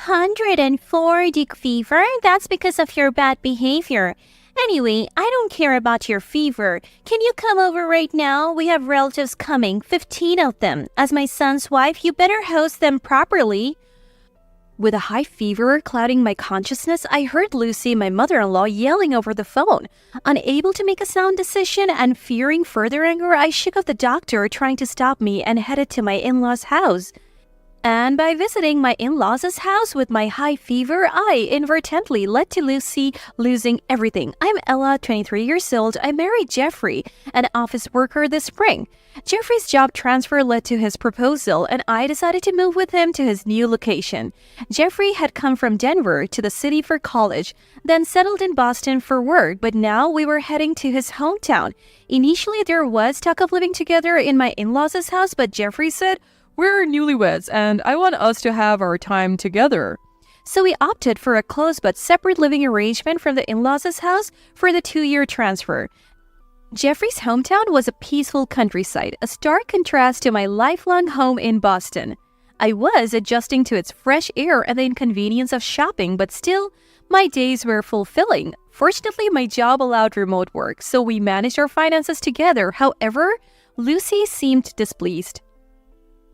140 fever? That's because of your bad behavior. Anyway, I don't care about your fever. Can you come over right now? We have relatives coming, 15 of them. As my son's wife, you better host them properly. With a high fever clouding my consciousness, I heard Lucy, my mother-in-law, yelling over the phone. Unable to make a sound decision and fearing further anger, I shook off the doctor trying to stop me and headed to my in-laws' house. And by visiting my in-laws' house with my high fever, I inadvertently led to Lucy losing everything. I'm Ella, 23 years old. I married Jeffrey, an office worker this spring. Jeffrey's job transfer led to his proposal, and I decided to move with him to his new location. Jeffrey had come from Denver to the city for college, then settled in Boston for work, but now we were heading to his hometown. Initially, there was talk of living together in my in-laws' house, but Jeffrey said, "We're newlyweds, and I want us to have our time together." So we opted for a close but separate living arrangement from the in-laws' house for the 2-year transfer. Jeffrey's hometown was a peaceful countryside, a stark contrast to my lifelong home in Boston. I was adjusting to its fresh air and the inconvenience of shopping, but still, my days were fulfilling. Fortunately, my job allowed remote work, so we managed our finances together. However, Lucy seemed displeased.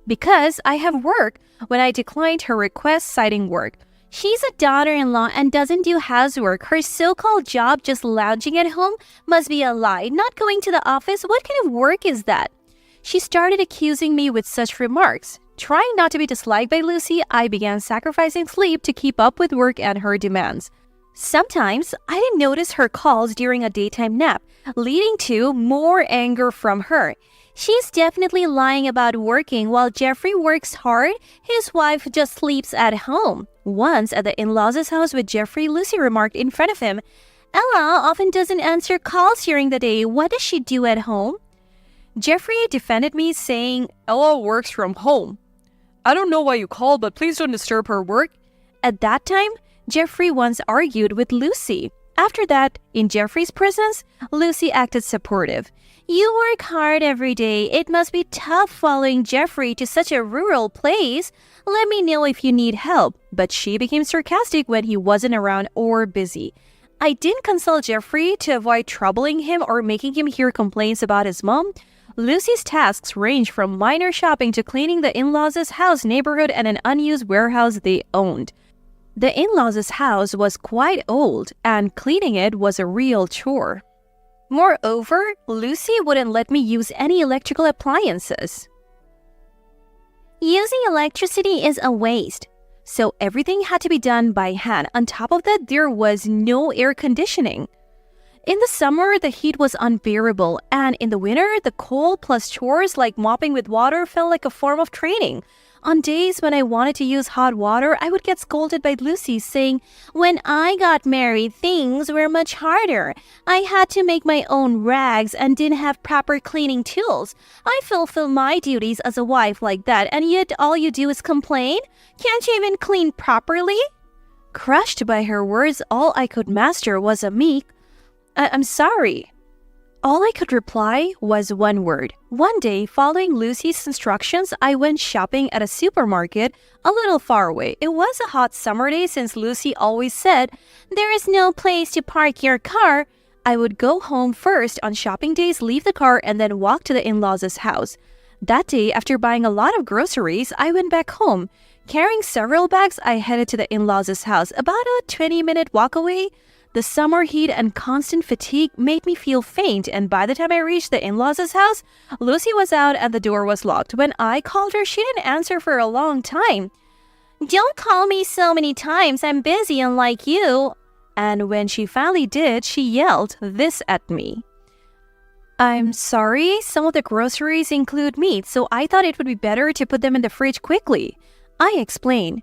Because I have work, when I declined her request citing work. She's a daughter-in-law and doesn't do housework. Her so-called job just lounging at home must be a lie. Not going to the office? What kind of work is that? She started accusing me with such remarks. Trying not to be disliked by Lucy, I began sacrificing sleep to keep up with work and her demands. Sometimes, I didn't notice her calls during a daytime nap, leading to more anger from her. She's definitely lying about working. While Jeffrey works hard, his wife just sleeps at home. Once at the in-laws' house with Jeffrey, Lucy remarked in front of him, "Ella often doesn't answer calls during the day. What does she do at home?" Jeffrey defended me, saying, "Ella works from home. I don't know why you called, but please don't disturb her work." At that time, Jeffrey once argued with Lucy. After that, in Jeffrey's presence, Lucy acted supportive. "You work hard every day. It must be tough following Jeffrey to such a rural place. Let me know if you need help." But she became sarcastic when he wasn't around or busy. I didn't consult Jeffrey to avoid troubling him or making him hear complaints about his mom. Lucy's tasks range from minor shopping to cleaning the in-laws' house neighborhood and an unused warehouse they owned. The in-laws' house was quite old, and cleaning it was a real chore. Moreover, Lucy wouldn't let me use any electrical appliances. Using electricity is a waste, so everything had to be done by hand. On top of that, there was no air conditioning. In the summer, the heat was unbearable, and in the winter, the cold plus chores like mopping with water felt like a form of training. On days when I wanted to use hot water, I would get scolded by Lucy, saying, "When I got married, things were much harder. I had to make my own rags and didn't have proper cleaning tools. I fulfill my duties as a wife like that, and yet all you do is complain? Can't you even clean properly?" Crushed by her words, all I could master was a meek, "I'm sorry." All I could reply was one word. One day, following Lucy's instructions, I went shopping at a supermarket a little far away. It was a hot summer day since Lucy always said, "There is no place to park your car." I would go home first on shopping days, leave the car, and then walk to the in-laws' house. That day, after buying a lot of groceries, I went back home. Carrying several bags, I headed to the in-laws' house, about a 20-minute walk away. The summer heat and constant fatigue made me feel faint, and by the time I reached the in-laws' house, Lucy was out and the door was locked. When I called her, she didn't answer for a long time. "Don't call me so many times. I'm busy unlike you." And when she finally did, she yelled this at me. "I'm sorry, some of the groceries include meat, so I thought it would be better to put them in the fridge quickly." I explained.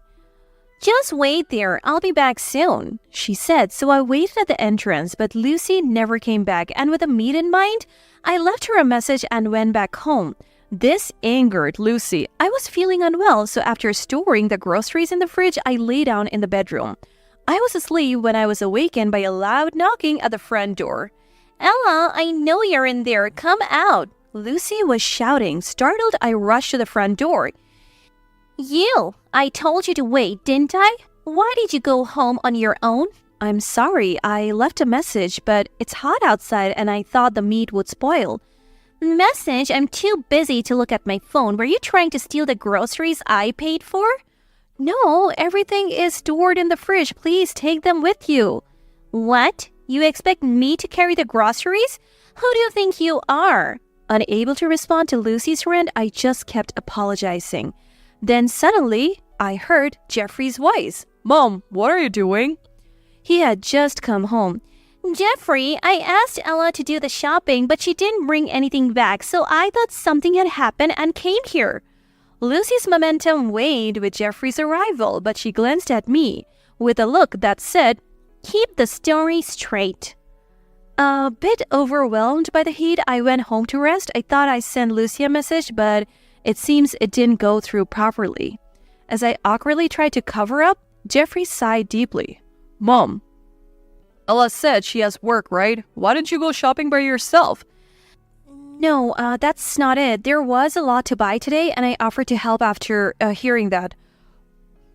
"Just wait there, I'll be back soon," she said, so I waited at the entrance, but Lucy never came back, and with a meet in mind, I left her a message and went back home. This angered Lucy. I was feeling unwell, so after storing the groceries in the fridge, I lay down in the bedroom. I was asleep when I was awakened by a loud knocking at the front door. "Ella, I know you're in there, come out." Lucy was shouting. Startled, I rushed to the front door. "You! I told you to wait, didn't I?" Why did you go home on your own? I'm sorry, I left a message, but it's hot outside and I thought the meat would spoil. Message? I'm too busy to look at my phone. Were you trying to steal the groceries I paid for? No, everything is stored in the fridge. Please take them with you. What? You expect me to carry the groceries? Who do you think you are? Unable to respond to Lucy's rant, I just kept apologizing. Then suddenly, I heard Jeffrey's voice. Mom, what are you doing? He had just come home. Jeffrey, I asked Ella to do the shopping, but she didn't bring anything back, so I thought something had happened and came here. Lucy's momentum waned with Jeffrey's arrival, but she glanced at me with a look that said, "Keep the story straight." A bit overwhelmed by the heat, I went home to rest. I thought I sent Lucy a message, but it seems it didn't go through properly. As I awkwardly tried to cover up, Jeffrey sighed deeply. Mom, Ella said she has work, right? Why didn't you go shopping by yourself? No, that's not it. There was a lot to buy today, and I offered to help after hearing that.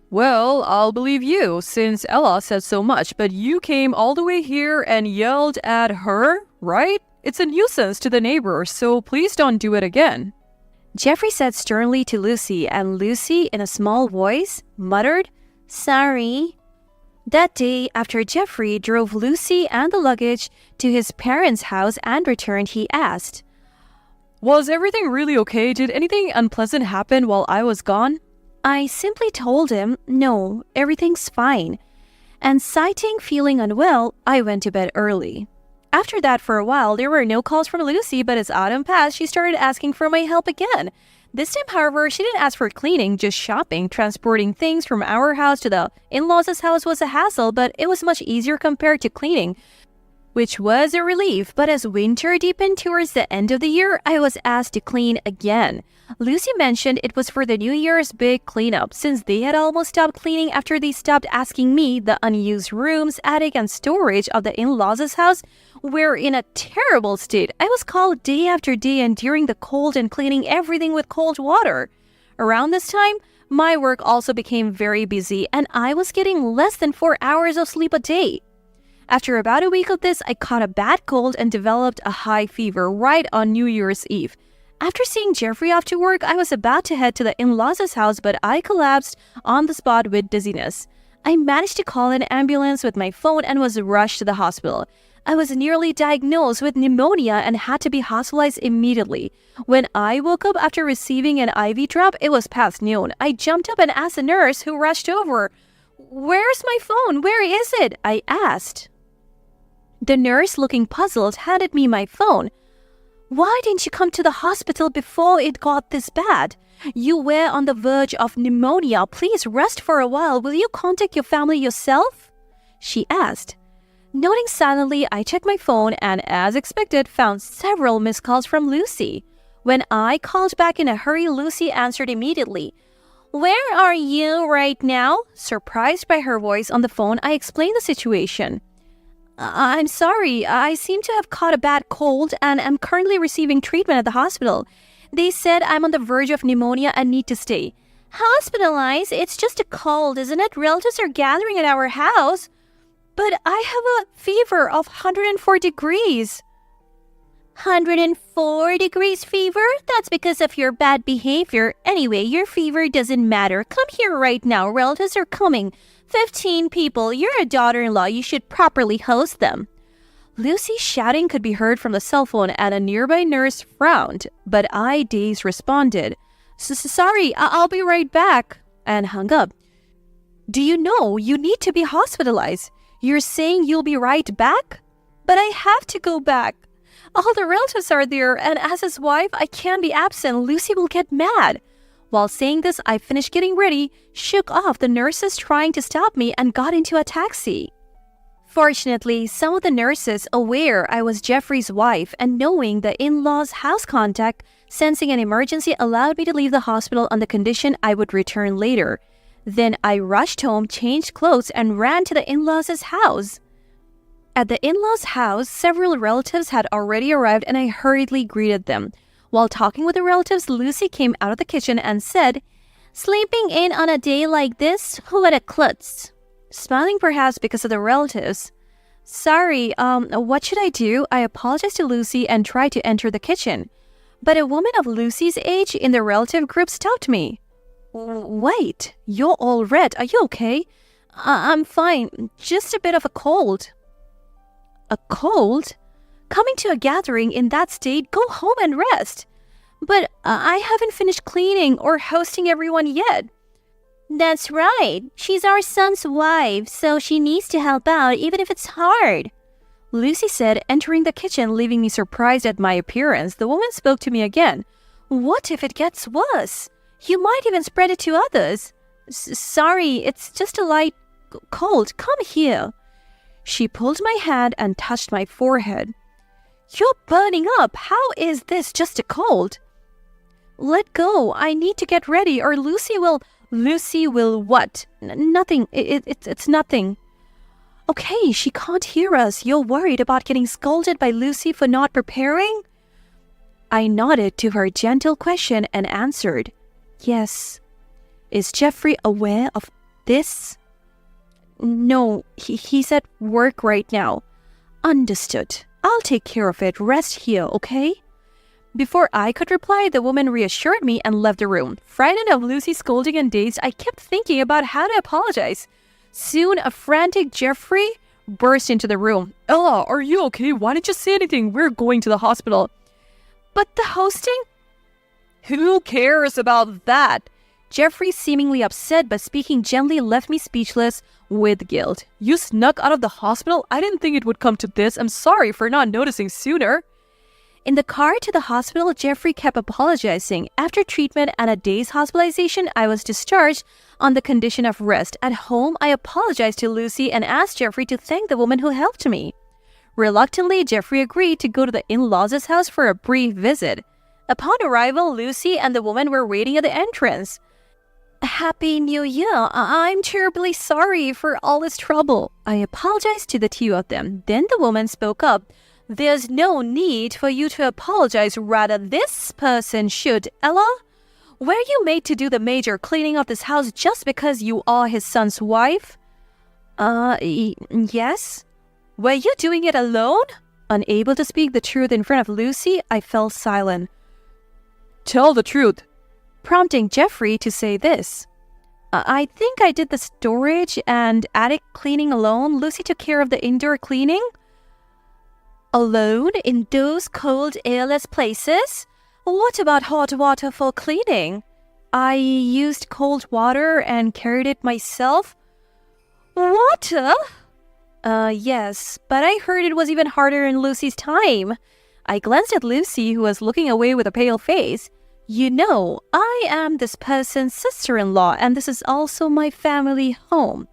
Well, I'll believe you, since Ella said so much, but you came all the way here and yelled at her, right? It's a nuisance to the neighbors, so please don't do it again. Jeffrey said sternly to Lucy, and Lucy, in a small voice, muttered, "Sorry." That day, after Jeffrey drove Lucy and the luggage to his parents' house and returned, he asked, Was everything really okay? Did anything unpleasant happen while I was gone? I simply told him, no, everything's fine. And citing feeling unwell, I went to bed early. After that, for a while, there were no calls from Lucy, but as autumn passed, she started asking for my help again. This time, however, she didn't ask for cleaning, just shopping. Transporting things from our house to the in-laws' house was a hassle, but it was much easier compared to cleaning, which was a relief. But as winter deepened towards the end of the year, I was asked to clean again. Lucy mentioned it was for the New Year's big cleanup, since they had almost stopped cleaning after they stopped asking me. The unused rooms, attic, and storage of the in-laws' house were in a terrible state. I was called day after day enduring the cold and cleaning everything with cold water. Around this time, my work also became very busy, and I was getting less than 4 hours of sleep a day. After about a week of this, I caught a bad cold and developed a high fever right on New Year's Eve. After seeing Jeffrey off to work, I was about to head to the in-laws' house, but I collapsed on the spot with dizziness. I managed to call an ambulance with my phone and was rushed to the hospital. I was nearly diagnosed with pneumonia and had to be hospitalized immediately. When I woke up after receiving an IV drop, it was past noon. I jumped up and asked the nurse, who rushed over, "Where's my phone? Where is it?" I asked. The nurse, looking puzzled, handed me my phone. "Why didn't you come to the hospital before it got this bad? You were on the verge of pneumonia. Please rest for a while. Will you contact your family yourself?" she asked. Noting silently, I checked my phone and, as expected, found several missed calls from Lucy. When I called back in a hurry, Lucy answered immediately. "Where are you right now?" Surprised by her voice on the phone, I explained the situation. "I'm sorry, I seem to have caught a bad cold and am currently receiving treatment at the hospital. They said I'm on the verge of pneumonia and need to stay." "Hospitalized? It's just a cold, isn't it? Relatives are gathering at our house." "But I have a fever of 104 degrees. 104 degrees fever? That's because of your bad behavior. Anyway, your fever doesn't matter. Come here right now. Relatives are coming. 15 people. You're a daughter-in-law. You should properly host them." Lucy's shouting could be heard from the cell phone, and a nearby nurse frowned, but I, dazed, responded, "Sorry, I'll be right back," and hung up. "Do you know you need to be hospitalized? You're saying you'll be right back?" "But I have to go back. All the relatives are there, and as his wife, I can't be absent. Lucy will get mad." While saying this, I finished getting ready, shook off the nurses trying to stop me, and got into a taxi. Fortunately, some of the nurses, aware I was Jeffrey's wife and knowing the in-laws' house contact, sensing an emergency, allowed me to leave the hospital on the condition I would return later. Then I rushed home, changed clothes, and ran to the in-laws' house. At the in-laws' house, several relatives had already arrived, and I hurriedly greeted them. While talking with the relatives, Lucy came out of the kitchen and said, "Sleeping in on a day like this? Who had a klutz?" smiling perhaps because of the relatives. Sorry, what should I do? I apologized to Lucy and tried to enter the kitchen. But a woman of Lucy's age in the relative group stopped me. Wait, you're all red. Are you okay? I'm fine. Just a bit of a cold. A cold? Coming to a gathering in that state, go home and rest. But I haven't finished cleaning or hosting everyone yet. That's right. She's our son's wife, so she needs to help out even if it's hard. Lucy said, entering the kitchen, leaving me surprised at my appearance. The woman spoke to me again. What if it gets worse? You might even spread it to others. Sorry, it's just a light cold. Come here. She pulled my hand and touched my forehead. You're burning up. How is this just a cold? Let go. I need to get ready or Lucy will... Lucy will what? Nothing. It's nothing. Okay, she can't hear us. You're worried about getting scolded by Lucy for not preparing? I nodded to her gentle question and answered, yes. Is Jeffrey aware of this? No, he's at work right now. Understood. I'll take care of it. Rest here, okay? Before I could reply, the woman reassured me and left the room. Frightened of Lucy's scolding and dazed, I kept thinking about how to apologize. Soon, a frantic Jeffrey burst into the room. Ella, are you okay? Why didn't you say anything? We're going to the hospital. But the hosting? Who cares about that? Jeffrey, seemingly upset but speaking gently, left me speechless with guilt. You snuck out of the hospital? I didn't think it would come to this. I'm sorry for not noticing sooner. In the car to the hospital, Jeffrey kept apologizing. After treatment and a day's hospitalization, I was discharged on the condition of rest. At home, I apologized to Lucy and asked Jeffrey to thank the woman who helped me. Reluctantly, Jeffrey agreed to go to the in-laws' house for a brief visit. Upon arrival, Lucy and the woman were waiting at the entrance. Happy New Year. I'm terribly sorry for all this trouble. I apologized to the two of them. Then the woman spoke up. There's no need for you to apologize. Rather, this person should. Ella, were you made to do the major cleaning of this house just because you are his son's wife? Yes. Were you doing it alone? Unable to speak the truth in front of Lucy, I fell silent. Tell the truth. Prompting Jeffrey to say this. I think I did the storage and attic cleaning alone. Lucy took care of the indoor cleaning. Alone in those cold, airless places? What about hot water for cleaning? I used cold water and carried it myself. Water? Yes, but I heard it was even harder in Lucy's time. I glanced at Lucy, who was looking away with a pale face. You know, I am this person's sister-in-law, and this is also my family home.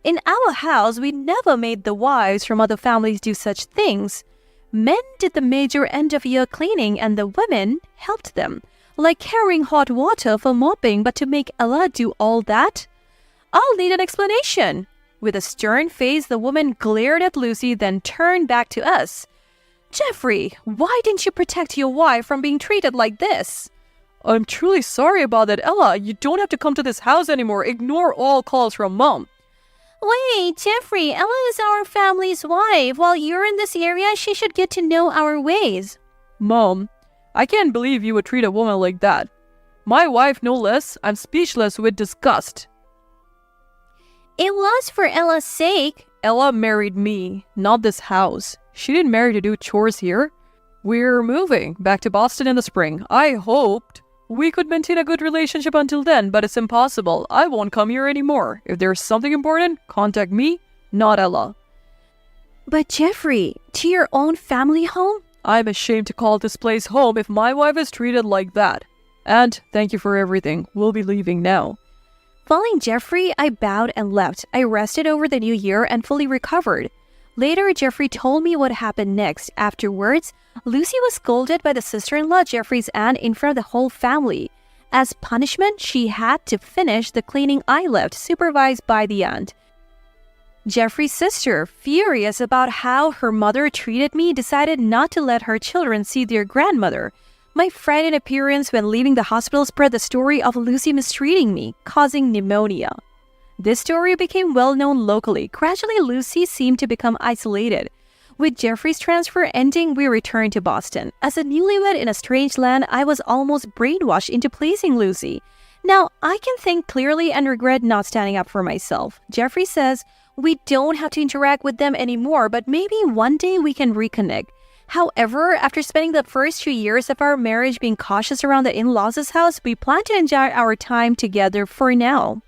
In our house, we never made the wives from other families do such things. Men did the major end-of-year cleaning, and the women helped them, like carrying hot water for mopping, but to make Ella do all that? I'll need an explanation. With a stern face, the woman glared at Lucy, then turned back to us. Jeffrey, why didn't you protect your wife from being treated like this? I'm truly sorry about that, Ella. You don't have to come to this house anymore. Ignore all calls from Mom. Wait, Jeffrey, Ella is our family's wife. While you're in this area, she should get to know our ways. Mom, I can't believe you would treat a woman like that. My wife, no less. I'm speechless with disgust. It was for Ella's sake. Ella married me, not this house. She didn't marry to do chores here. We're moving back to Boston in the spring. I hoped we could maintain a good relationship until then, but it's impossible. I won't come here anymore. If there's something important, contact me, not Ella. But Jeffrey, to your own family home? I'm ashamed to call this place home if my wife is treated like that. And thank you for everything. We'll be leaving now. Following Jeffrey, I bowed and left. I rested over the new year and fully recovered. Later, Jeffrey told me what happened next. Afterwards, Lucy was scolded by the sister-in-law, Jeffrey's aunt, in front of the whole family. As punishment, she had to finish the cleaning I left, supervised by the aunt. Jeffrey's sister, furious about how her mother treated me, decided not to let her children see their grandmother. My frightened appearance when leaving the hospital spread the story of Lucy mistreating me, causing pneumonia. This story became well known locally. Gradually, Lucy seemed to become isolated. With Jeffrey's transfer ending, we returned to Boston. As a newlywed in a strange land, I was almost brainwashed into pleasing Lucy. Now, I can think clearly and regret not standing up for myself. Jeffrey says, we don't have to interact with them anymore, but maybe one day we can reconnect. However, after spending the first 2 years of our marriage being cautious around the in-laws' house, we plan to enjoy our time together for now.